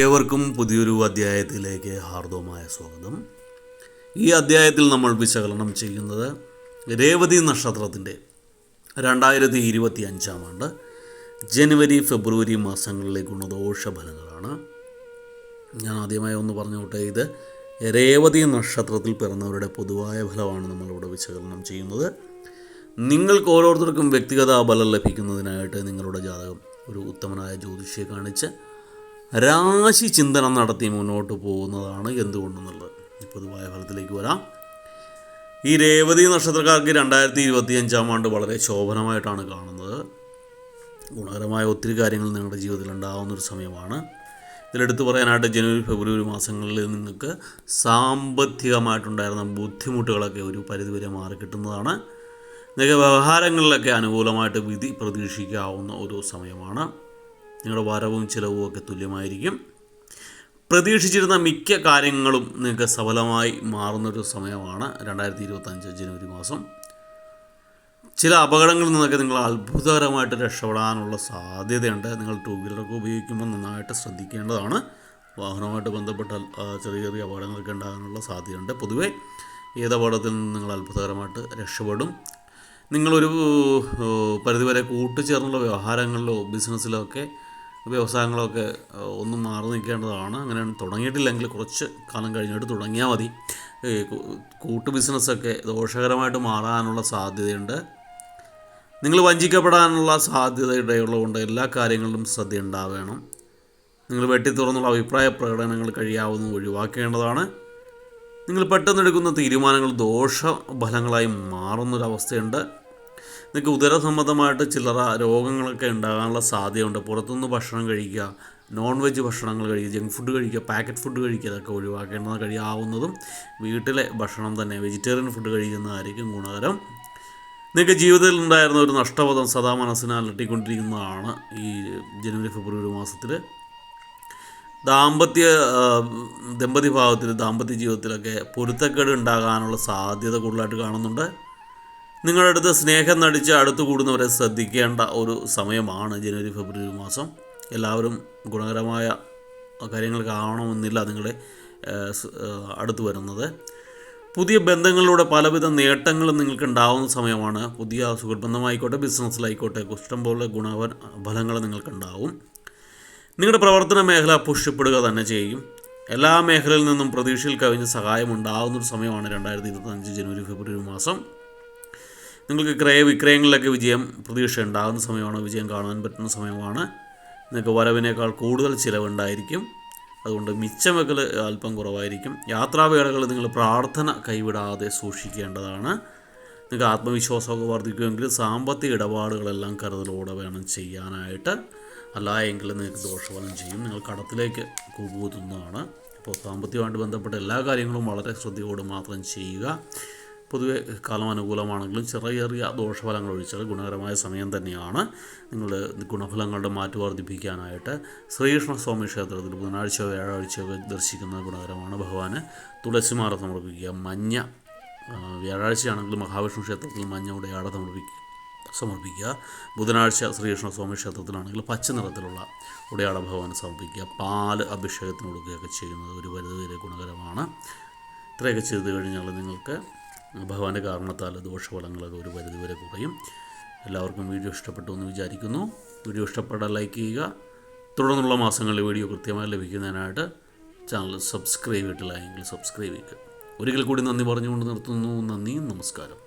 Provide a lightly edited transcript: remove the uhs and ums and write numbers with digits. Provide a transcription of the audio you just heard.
ഏവർക്കും പുതിയൊരു അധ്യായത്തിലേക്ക് ഹാർദവമായ സ്വാഗതം. ഈ അധ്യായത്തിൽ നമ്മൾ വിശകലനം ചെയ്യുന്നത് രേവതി നക്ഷത്രത്തിൻ്റെ 2025 ആണ്ട് ജനുവരി ഫെബ്രുവരി മാസങ്ങളിലെ ഗുണദോഷ ഫലങ്ങളാണ്. ഞാൻ ആദ്യമായി ഒന്ന് പറഞ്ഞോട്ടെ, ഇത് രേവതി നക്ഷത്രത്തിൽ പിറന്നവരുടെ പൊതുവായ ഫലമാണ് നമ്മളിവിടെ വിശകലനം ചെയ്യുന്നത്. നിങ്ങൾക്ക് ഓരോരുത്തർക്കും വ്യക്തിഗത ബലം ലഭിക്കുന്നതിനായിട്ട് നിങ്ങളുടെ ജാതകം ഒരു ഉത്തമനായ ജ്യോതിഷിയെ കാണിച്ച് രാശി ചിന്തനം നടത്തി മുന്നോട്ട് പോകുന്നതാണ് എന്തുകൊണ്ടെന്നുള്ളത്. പൊതുവായ ഫലത്തിലേക്ക് വരാം. ഈ രേവതി നക്ഷത്രക്കാർക്ക് 2025 ആണ്ട് വളരെ ശോഭനമായിട്ടാണ് കാണുന്നത്. ഗുണകരമായ ഒത്തിരി കാര്യങ്ങൾ നിങ്ങളുടെ ജീവിതത്തിൽ ഉണ്ടാകുന്നൊരു സമയമാണ്. ഇതിലെടുത്ത് പറയാനായിട്ട് ജനുവരി ഫെബ്രുവരി മാസങ്ങളിൽ നിങ്ങൾക്ക് സാമ്പത്തികമായിട്ടുണ്ടായിരുന്ന ബുദ്ധിമുട്ടുകളൊക്കെ ഒരു പരിധിവരെ മാറിക്കിട്ടുന്നതാണ്. നിങ്ങൾക്ക് വ്യവഹാരങ്ങളിലൊക്കെ അനുകൂലമായിട്ട് വിധി പ്രതീക്ഷിക്കാവുന്ന ഒരു സമയമാണ്. നിങ്ങളുടെ വരവും ചിലവും ഒക്കെ തുല്യമായിരിക്കും. പ്രതീക്ഷിച്ചിരുന്ന മിക്ക കാര്യങ്ങളും നിങ്ങൾക്ക് സഫലമായി മാറുന്നൊരു സമയമാണ് 2025 ജനുവരി മാസം. ചില അപകടങ്ങളിൽ നിന്നൊക്കെ നിങ്ങൾ അത്ഭുതകരമായിട്ട് രക്ഷപ്പെടാനുള്ള സാധ്യതയുണ്ട്. നിങ്ങൾ ടൂ വീലറൊക്കെ ഉപയോഗിക്കുമ്പോൾ നന്നായിട്ട് ശ്രദ്ധിക്കേണ്ടതാണ്. വാഹനവുമായിട്ട് ബന്ധപ്പെട്ട ചെറിയ ചെറിയ അപകടങ്ങളൊക്കെ ഉണ്ടാകാനുള്ള സാധ്യതയുണ്ട്. പൊതുവേ ഏത് അപകടത്തിൽ നിന്ന് നിങ്ങൾ അത്ഭുതകരമായിട്ട് രക്ഷപ്പെടും. നിങ്ങളൊരു പരിധിവരെ കൂട്ടുചേർന്നുള്ള വ്യവഹാരങ്ങളിലോ ബിസിനസ്സിലോ ഒക്കെ വ്യവസായങ്ങളൊക്കെ ഒന്നും മാറി നിൽക്കേണ്ടതാണ്. അങ്ങനെ തുടങ്ങിയിട്ടില്ലെങ്കിൽ കുറച്ച് കാലം കഴിഞ്ഞിട്ട് തുടങ്ങിയാൽ മതി. കൂട്ടു ബിസിനസ്സൊക്കെ ദോഷകരമായിട്ട് മാറാനുള്ള സാധ്യതയുണ്ട്. നിങ്ങൾ വഞ്ചിക്കപ്പെടാനുള്ള സാധ്യതയുള്ളതുകൊണ്ട് എല്ലാ കാര്യങ്ങളിലും ശ്രദ്ധ ഉണ്ടാവേണം. നിങ്ങൾ വെട്ടിത്തുറന്നുള്ള അഭിപ്രായ പ്രകടനങ്ങൾ കഴിയാവുന്ന ഒഴിവാക്കേണ്ടതാണ്. നിങ്ങൾ പെട്ടെന്നെടുക്കുന്ന തീരുമാനങ്ങൾ ദോഷഫലങ്ങളായി മാറുന്നൊരവസ്ഥയുണ്ട്. നിങ്ങൾക്ക് ഉദരസംബന്ധമായിട്ട് ചില്ലറ രോഗങ്ങളൊക്കെ ഉണ്ടാകാനുള്ള സാധ്യതയുണ്ട്. പുറത്തുനിന്ന് ഭക്ഷണം കഴിക്കുക, നോൺ വെജ് ഭക്ഷണങ്ങൾ കഴിക്കുക, ജങ്ക് ഫുഡ് കഴിക്കുക, പാക്കറ്റ് ഫുഡ് കഴിക്കുക, അതൊക്കെ ഒഴിവാക്കേണ്ടത് കഴിയാവുന്നതും വീട്ടിലെ ഭക്ഷണം തന്നെ വെജിറ്റേറിയൻ ഫുഡ് കഴിക്കുന്നതായിരിക്കും ഗുണകരം. നിങ്ങൾക്ക് ജീവിതത്തിൽ ഉണ്ടായിരുന്ന ഒരു നഷ്ടബോധം സദാ മനസ്സിനെ അലട്ടിക്കൊണ്ടിരിക്കുന്നതാണ് ഈ ജനുവരി ഫെബ്രുവരി മാസത്തിൽ. ദമ്പതി ഭാവത്തിൽ ദാമ്പത്യ ജീവിതത്തിലൊക്കെ പൊരുത്തക്കേട് ഉണ്ടാകാനുള്ള സാധ്യത കൂടുതലായിട്ട് കാണുന്നുണ്ട്. നിങ്ങളുടെ അടുത്ത് സ്നേഹം നടിച്ച് അടുത്ത് കൂടുന്നവരെ ശ്രദ്ധിക്കേണ്ട ഒരു സമയമാണ് ജനുവരി ഫെബ്രുവരി മാസം. എല്ലാവരും ഗുണകരമായ കാര്യങ്ങൾ കാണണമെന്നില്ല നിങ്ങളുടെ അടുത്ത് വരുന്നത്. പുതിയ ബന്ധങ്ങളിലൂടെ പലവിധ നേട്ടങ്ങളും നിങ്ങൾക്ക് ഉണ്ടാകുന്ന സമയമാണ്. പുതിയ സുഹൃത്ബന്ധമായിക്കോട്ടെ ബിസിനസ്സിലായിക്കോട്ടെ ഇഷ്ടംപോലെ ഗുണഫലങ്ങൾ നിങ്ങൾക്കുണ്ടാവും. നിങ്ങളുടെ പ്രവർത്തന മേഖല പുഷ്ടിപ്പെടുക തന്നെ ചെയ്യും. എല്ലാ മേഖലയിൽ നിന്നും പ്രതീക്ഷയിൽ കവിഞ്ഞ സഹായം ഉണ്ടാകുന്നൊരു സമയമാണ് 2025 ജനുവരി ഫെബ്രുവരി മാസം. നിങ്ങൾക്ക് ക്രയവിക്രയങ്ങളിലൊക്കെ വിജയം പ്രതീക്ഷ ഉണ്ടാകുന്ന സമയമാണ്. വിജയം കാണാൻ പറ്റുന്ന സമയമാണ്. നിങ്ങൾക്ക് വരവിനേക്കാൾ കൂടുതൽ ചിലവുണ്ടായിരിക്കും. അതുകൊണ്ട് മിച്ചം വെക്കൽ അല്പം കുറവായിരിക്കും. യാത്രാവേളകൾ നിങ്ങൾ പ്രാർത്ഥന കൈവിടാതെ സൂക്ഷിക്കേണ്ടതാണ്. നിങ്ങൾക്ക് ആത്മവിശ്വാസമൊക്കെ വർദ്ധിക്കുമെങ്കിൽ സാമ്പത്തിക ഇടപാടുകളെല്ലാം കരുതലോടെ വേണം ചെയ്യാനായിട്ട്. അല്ല എങ്കിൽ നിങ്ങൾക്ക് ദോഷഫലം ചെയ്യും. നിങ്ങൾ കടത്തിലേക്ക് കൂപ്പുകുത്തുന്നതാണ്. അപ്പോൾ സാമ്പത്തികമായിട്ട് ബന്ധപ്പെട്ട എല്ലാ കാര്യങ്ങളും വളരെ ശ്രദ്ധയോടെ മാത്രം ചെയ്യുക. പൊതുവെ കാലം അനുകൂലമാണെങ്കിലും ചെറിയ ചെറിയ ദോഷഫലങ്ങൾ ഒഴിച്ചാൽ ഗുണകരമായ സമയം തന്നെയാണ്. നിങ്ങളുടെ ഗുണഫലങ്ങളുടെ മാറ്റം വർദ്ധിപ്പിക്കാനായിട്ട് ശ്രീകൃഷ്ണ സ്വാമി ക്ഷേത്രത്തിൽ ബുധനാഴ്ചയോ വ്യാഴാഴ്ചയോ ദർശിക്കുന്നത് ഗുണകരമാണ്. ഭഗവാന് തുളസിമാല സമർപ്പിക്കുക. മഞ്ഞ വ്യാഴാഴ്ചയാണെങ്കിൽ മഹാവിഷ്ണു ക്ഷേത്രത്തിൽ മഞ്ഞ ഉടയാട സമർപ്പിക്കുക. ബുധനാഴ്ച ശ്രീകൃഷ്ണ സ്വാമി ക്ഷേത്രത്തിലാണെങ്കിൽ പച്ച നിറത്തിലുള്ള ഉടയാട ഭഗവാന് സമർപ്പിക്കുക. പാല് അഭിഷേകത്തിന് കൊടുക്കുകയൊക്കെ ചെയ്യുന്നത് ഒരു പരിധിവരെ ഗുണകരമാണ്. ഇത്രയൊക്കെ ചെയ്ത് കഴിഞ്ഞാൽ നിങ്ങൾക്ക് ഭഗവാന്റെ കാരണത്താൽ ദോഷഫലങ്ങളൊക്കെ ഒരു പരിധിവരെ കുറയും. എല്ലാവർക്കും വീഡിയോ ഇഷ്ടപ്പെട്ടു എന്ന് വിചാരിക്കുന്നു. വീഡിയോ ഇഷ്ടപ്പെട്ടാൽ ലൈക്ക് ചെയ്യുക. തുടർന്നുള്ള മാസങ്ങളിൽ വീഡിയോ കൃത്യമായി ലഭിക്കുന്നതിനായിട്ട് ചാനൽ സബ്സ്ക്രൈബ് ചെയ്തിട്ടില്ല എങ്കിൽ സബ്സ്ക്രൈബ് ചെയ്യുക. ഒരിക്കൽ കൂടി നന്ദി പറഞ്ഞുകൊണ്ട് നിർത്തുന്നു. നന്ദി, നമസ്കാരം.